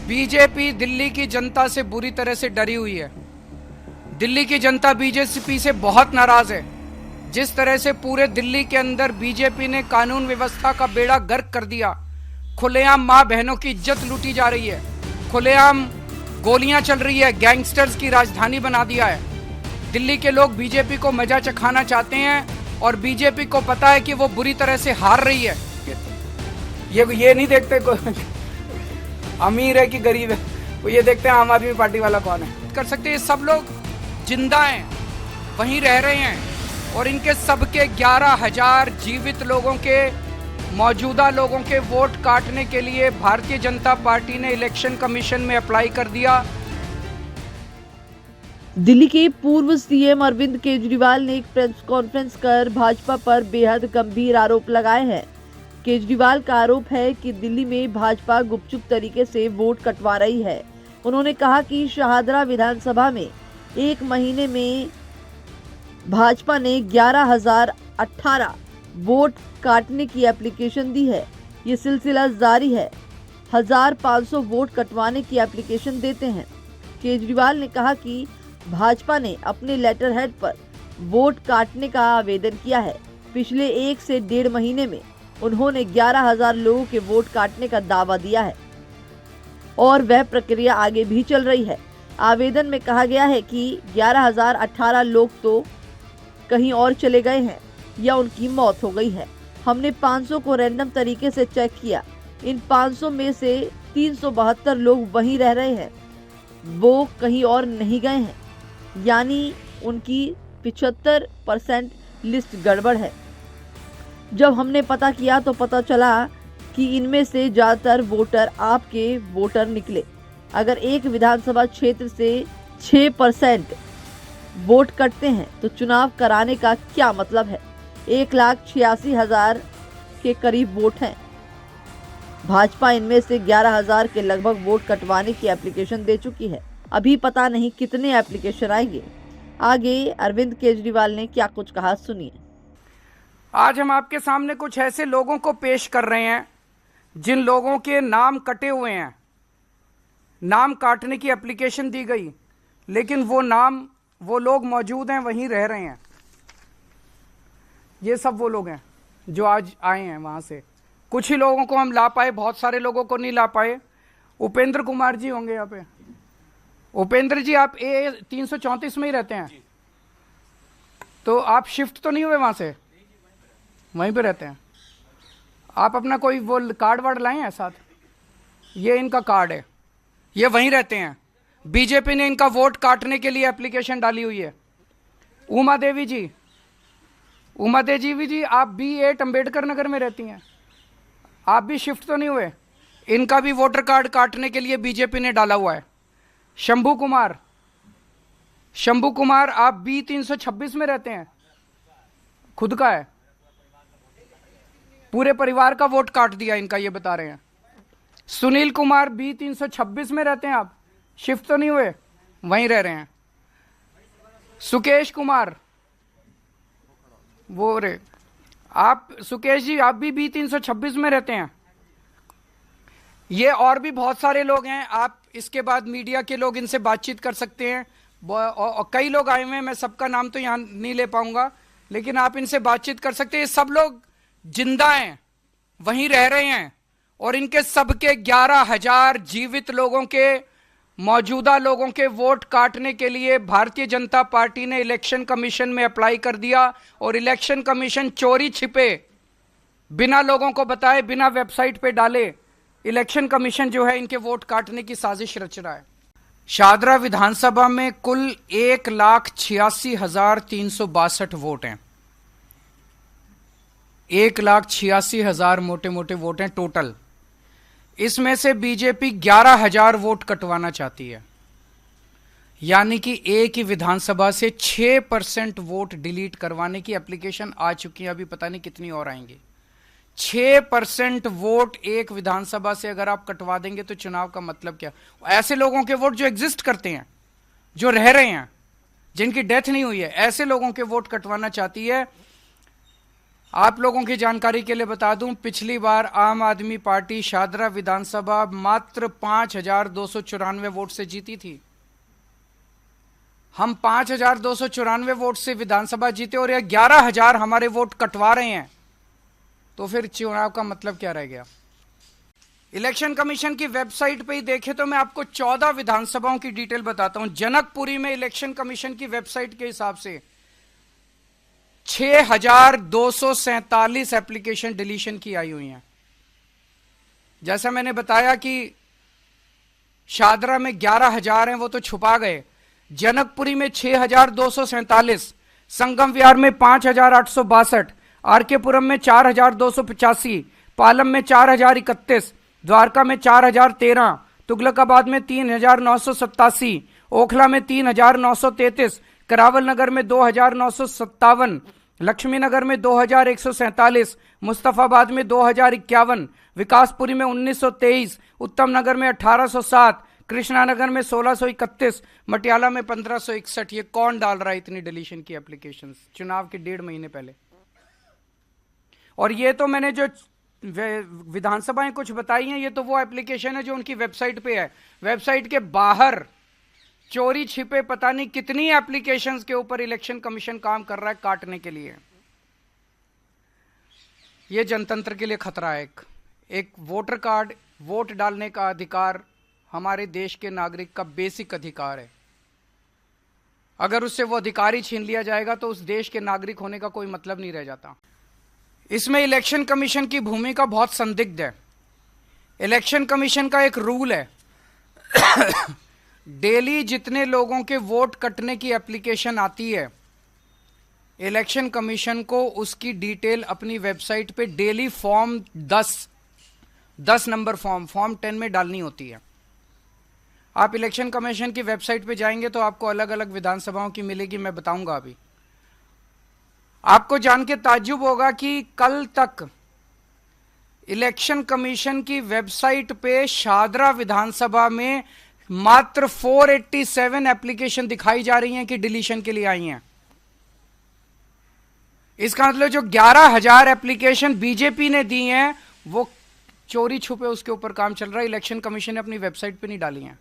BJP Delhi की जनता से बुरी तरह से डरी हुई है। दिल्ली की जनता बीजेपी से बहुत नाराज है। जिस तरह से पूरे दिल्ली के अंदर बीजेपी ने कानून व्यवस्था का बेड़ा गर्क कर दिया, खुलेआम मां बहनों की इज्जत लूटी जा रही है, खुलेआम गोलियां चल रही है, गैंगस्टर्स की राजधानी बना दिया है। दिल्ली के लोग बीजेपी को मजा चखाना चाहते हैं और बीजेपी को पता है कि वो बुरी तरह से हार रही है। ये नहीं देखते अमीर है कि गरीब है, वो ये देखते हैं आम आदमी पार्टी वाला कौन है। कर सकते हैं, सब लोग जिंदा हैं, वहीं रह रहे हैं और इनके सबके 11,000 जीवित लोगों के, मौजूदा लोगों के वोट काटने के लिए भारतीय जनता पार्टी ने इलेक्शन कमीशन में अप्लाई कर दिया। दिल्ली के पूर्व सीएम अरविंद केजरीवाल ने एक प्रेस कॉन्फ्रेंस कर भाजपा पर बेहद गंभीर आरोप लगाए हैं। केजरीवाल का आरोप है कि दिल्ली में भाजपा गुपचुप तरीके से वोट कटवा रही है। उन्होंने कहा कि शाहदरा विधानसभा में एक महीने में भाजपा ने 11,018 वोट काटने की एप्लीकेशन दी है। ये सिलसिला जारी है। 1,500 वोट कटवाने की एप्लीकेशन देते हैं। केजरीवाल ने कहा कि भाजपा ने अपने लेटर हेड पर वोट काटने का आवेदन किया है। पिछले 1 से 1.5 महीने में उन्होंने 11,000 लोगों के वोट काटने का दावा दिया है और वह प्रक्रिया आगे भी चल रही है। आवेदन में कहा गया है कि 11,018 लोग तो कहीं और चले गए हैं या उनकी मौत हो गई है। हमने 500 को रैंडम तरीके से चेक किया। इन 500 में से 372 लोग वहीं रह रहे हैं, वो कहीं और नहीं गए हैं, यानी उनकी 75% लिस्ट गड़बड़ है। जब हमने पता किया तो पता चला कि इनमें से ज़्यादातर वोटर आपके वोटर निकले। अगर एक विधानसभा क्षेत्र से 6% वोट कटते हैं तो चुनाव कराने का क्या मतलब है। 1,86,000 के करीब वोट हैं। भाजपा इनमें से 11,000 के लगभग वोट कटवाने की एप्लीकेशन दे चुकी है। अभी पता नहीं कितने एप्लीकेशन आएंगे। आगे अरविंद केजरीवाल ने क्या कुछ कहा, सुनिए। आज हम आपके सामने कुछ ऐसे लोगों को पेश कर रहे हैं जिन लोगों के नाम कटे हुए हैं। नाम काटने की एप्लीकेशन दी गई, लेकिन वो लोग मौजूद हैं, वहीं रह रहे हैं। ये सब वो लोग हैं जो आज आए हैं वहां से। कुछ ही लोगों को हम ला पाए, बहुत सारे लोगों को नहीं ला पाए। उपेंद्र कुमार जी होंगे यहाँ पे। उपेंद्र जी, आप A334 में ही रहते हैं, तो आप शिफ्ट तो नहीं हुए वहां से? वहीं पे रहते हैं आप? अपना कोई वो कार्ड वार्ड लाए हैं साथ? ये इनका कार्ड है, ये वहीं रहते हैं। बीजेपी ने इनका वोट काटने के लिए एप्लीकेशन डाली हुई है। उमा देवी जी, आप B8 अम्बेडकर नगर में रहती हैं, आप भी शिफ्ट तो नहीं हुए? इनका भी वोटर कार्ड काटने के लिए बीजेपी ने डाला हुआ है। शंभू कुमार, आप B326 में रहते हैं, खुद का है, पूरे परिवार का वोट काट दिया इनका, ये बता रहे हैं। सुनील कुमार, B326 में रहते हैं, आप शिफ्ट तो नहीं हुए, वहीं रह रहे हैं। सुकेश कुमार, सुकेश जी, आप भी B326 में रहते हैं। ये और भी बहुत सारे लोग हैं। आप इसके बाद मीडिया के लोग इनसे बातचीत कर सकते हैं। और कई लोग आए हुए हैं, मैं सबका नाम तो यहाँ नहीं ले पाऊंगा, लेकिन आप इनसे बातचीत कर सकते हैं। सब लोग जिंदा हैं, वहीं रह रहे हैं और इनके सबके 11,000 जीवित लोगों के, मौजूदा लोगों के वोट काटने के लिए भारतीय जनता पार्टी ने इलेक्शन कमीशन में अप्लाई कर दिया। और इलेक्शन कमीशन चोरी छिपे, बिना लोगों को बताए, बिना वेबसाइट पे डाले, इलेक्शन कमीशन जो है इनके वोट काटने की साजिश रच रहा है। शाहदरा विधानसभा में कुल 1,86,362 वोट हैं। 1,86,000 मोटे मोटे वोट हैं टोटल। इसमें से बीजेपी 11,000 वोट कटवाना चाहती है, यानी कि एक ही विधानसभा से 6% वोट डिलीट करवाने की एप्लीकेशन आ चुकी है। अभी पता नहीं कितनी और आएंगी। 6% वोट एक विधानसभा से अगर आप कटवा देंगे तो चुनाव का मतलब क्या? ऐसे लोगों के वोट जो एग्जिस्ट करते हैं, जो रह रहे हैं, जिनकी डेथ नहीं हुई है, ऐसे लोगों के वोट कटवाना चाहती है। आप लोगों की जानकारी के लिए बता दूं, पिछली बार आम आदमी पार्टी शादरा विधानसभा मात्र 5,294 वोट से जीती थी। हम 5,294 वोट से विधानसभा जीते और यह 11,000 हमारे वोट कटवा रहे हैं, तो फिर चुनाव का मतलब क्या रह गया? इलेक्शन कमीशन की वेबसाइट पे ही देखे तो मैं आपको 14 विधानसभाओं की डिटेल बताता हूं। जनकपुरी में इलेक्शन कमीशन की वेबसाइट के हिसाब से 6,247 एप्लीकेशन डिलीशन की आई हुई हैं। जैसा मैंने बताया कि शादरा में 11,000 हैं, वो तो छुपा गए। जनकपुरी में 6,247, संगम विहार में 5,862, आरकेपुरम में 4,285, पालम में 4,031, द्वारका में 4,013, तुगलकाबाद में 3,987, ओखला में 3,933, करावल नगर में 2,957, लक्ष्मी नगर में 2,147, मुस्तफाबाद में 2,051, विकासपुरी में 1,923, उत्तम नगर में 1,807, कृष्णा नगर में 1,631, मटियाला में 1,561। ये कौन डाल रहा है इतनी डिलीशन की एप्लीकेशंस चुनाव के 1.5 महीने पहले? और ये तो मैंने जो विधानसभाएं कुछ बताई हैं, ये तो वो एप्लीकेशन है जो उनकी वेबसाइट पे है। वेबसाइट के बाहर चोरी छिपे पता नहीं कितनी एप्लीकेशंस के ऊपर इलेक्शन कमीशन काम कर रहा है काटने के लिए। ये जनतंत्र के लिए खतरा है। एक वोटर कार्ड, वोट डालने का अधिकार हमारे देश के नागरिक का बेसिक अधिकार है। अगर उससे वो अधिकार ही छीन लिया जाएगा तो उस देश के नागरिक होने का कोई मतलब नहीं रह जाता। इसमें इलेक्शन कमीशन की भूमिका बहुत संदिग्ध है। इलेक्शन कमीशन का एक रूल है, डेली जितने लोगों के वोट कटने की एप्लीकेशन आती है, इलेक्शन कमीशन को उसकी डिटेल अपनी वेबसाइट पे डेली फॉर्म 10 नंबर फॉर्म 10 में डालनी होती है। आप इलेक्शन कमीशन की वेबसाइट पे जाएंगे तो आपको अलग अलग विधानसभाओं की मिलेगी, मैं बताऊंगा अभी। आपको जान के ताज्जुब होगा कि कल तक इलेक्शन कमीशन की वेबसाइट पे शादरा विधानसभा में मात्र 487 एप्लीकेशन दिखाई जा रही हैं कि डिलीशन के लिए आई हैं। इसका मतलब जो 11,000 एप्लीकेशन बीजेपी ने दी हैं वो चोरी छुपे उसके ऊपर काम चल रहा है, इलेक्शन कमीशन ने अपनी वेबसाइट पे नहीं डाली हैं।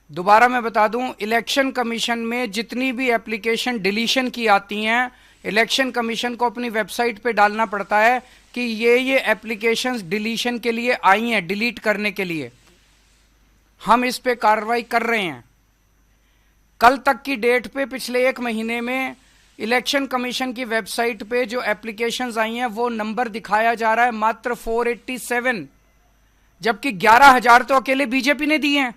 दोबारा मैं बता दूं, इलेक्शन कमीशन में जितनी भी एप्लीकेशन डिलीशन की आती हैं, इलेक्शन कमीशन को अपनी वेबसाइट पे डालना पड़ता है कि ये एप्लीकेशंस डिलीशन के लिए आई हैं, डिलीट करने के लिए हम इस पे कार्रवाई कर रहे हैं। कल तक की डेट पे पिछले 1 महीने में इलेक्शन कमीशन की वेबसाइट पे जो एप्लीकेशंस आई हैं वो नंबर दिखाया जा रहा है मात्र 487, जबकि 11,000 तो अकेले बीजेपी ने दिए हैं।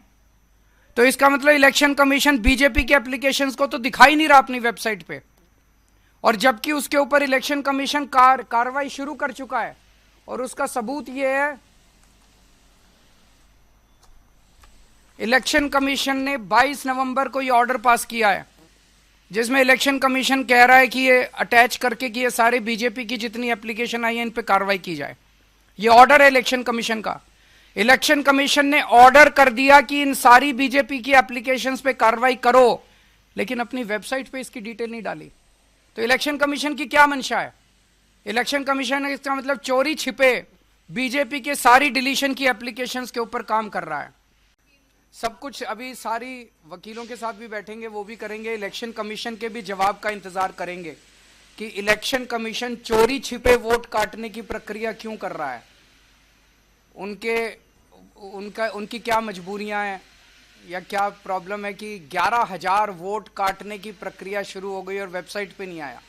तो इसका मतलब इलेक्शन कमीशन बीजेपी के एप्लीकेशंस को तो दिखाई नहीं रहा अपनी वेबसाइट पे, और जबकि उसके ऊपर इलेक्शन कमीशन कार्रवाई शुरू कर चुका है। और उसका सबूत यह है, इलेक्शन कमीशन ने 22 नवंबर को यह ऑर्डर पास किया है जिसमें इलेक्शन कमीशन कह रहा है कि ये अटैच करके कि ये सारे बीजेपी की जितनी एप्लीकेशन आई है इन पे कार्रवाई की जाए। ये ऑर्डर है इलेक्शन कमीशन का। इलेक्शन कमीशन ने ऑर्डर कर दिया कि इन सारी बीजेपी की एप्लीकेशंस पे कार्रवाई करो, लेकिन अपनी वेबसाइट पे इसकी डिटेल नहीं डाली। तो इलेक्शन कमीशन की क्या मंशा है? इलेक्शन कमीशन इसका मतलब चोरी छिपे बीजेपी के सारी डिलीशन की एप्लीकेशंस के ऊपर काम कर रहा है। सब कुछ अभी सारी वकीलों के साथ भी बैठेंगे, वो भी करेंगे, इलेक्शन कमीशन के भी जवाब का इंतजार करेंगे कि इलेक्शन कमीशन चोरी छिपे वोट काटने की प्रक्रिया क्यों कर रहा है, उनकी क्या मजबूरियां हैं या क्या प्रॉब्लम है कि 11,000 वोट काटने की प्रक्रिया शुरू हो गई और वेबसाइट पे नहीं आया।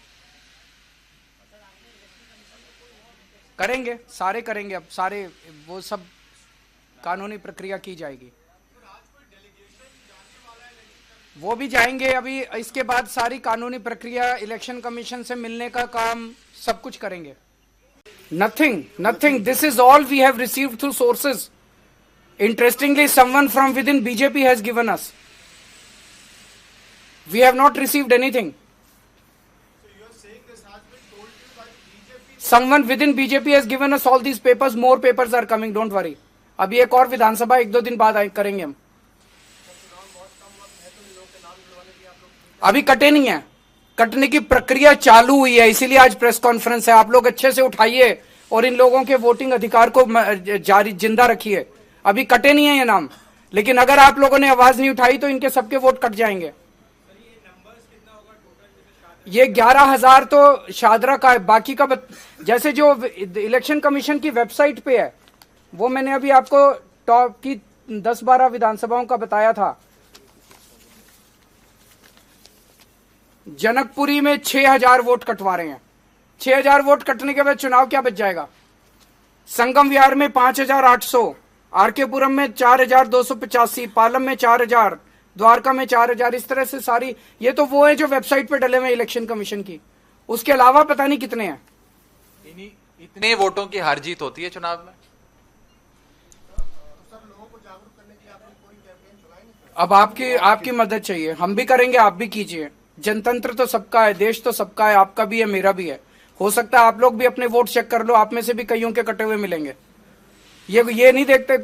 करेंगे, सारे करेंगे, अब सारे वो सब कानूनी प्रक्रिया की जाएगी, वो भी जाएंगे। अभी इसके बाद सारी कानूनी प्रक्रिया इलेक्शन कमीशन से मिलने का काम सब कुछ करेंगे। Nothing. This is all we have received through sources. Interestingly, someone from within BJP has given us. We have not received anything. So you are saying this has been told to you by BJP? Someone within BJP has given us all these papers. More papers are coming. Don't worry. अभी एक और विधानसभा 1-2 दिन बाद करेंगे हम। अभी कटे नहीं है, कटने की प्रक्रिया चालू हुई है, इसीलिए आज प्रेस कॉन्फ्रेंस है। आप लोग अच्छे से उठाइए और इन लोगों के वोटिंग अधिकार को जारी जिंदा रखिए। अभी कटे नहीं है ये नाम, लेकिन अगर आप लोगों ने आवाज नहीं उठाई तो इनके सबके वोट कट जाएंगे। ये 11,000 तो शादरा का है, बाकी का जैसे जो इलेक्शन कमीशन की वेबसाइट पे है वो मैंने अभी आपको टॉप की 10-12 विधानसभाओं का बताया था। जनकपुरी में 6,000 वोट कटवा रहे हैं। 6,000 वोट कटने के बाद चुनाव क्या बच जाएगा? संगम विहार में 5,800, आरकेपुरम में 4,285, पालम में 4,000, द्वारका में 4,000। इस तरह से सारी, ये तो वो है जो वेबसाइट पे डले हुए इलेक्शन कमीशन की, उसके अलावा पता नहीं कितने हैं। इतने वोटों की हार जीत होती है चुनाव में? अब आपकी मदद चाहिए, हम भी करेंगे, आप भी कीजिए। जनतंत्र तो सबका है, देश तो सबका है, आपका भी है, मेरा भी है। हो सकता है आप लोग भी अपने वोट चेक कर लो, आप में से भी कईयों के कटे हुए मिलेंगे। ये नहीं देखते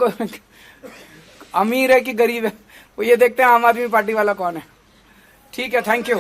अमीर है कि गरीब है, वो ये देखते हैं आम आदमी पार्टी वाला कौन है। ठीक है, थैंक यू।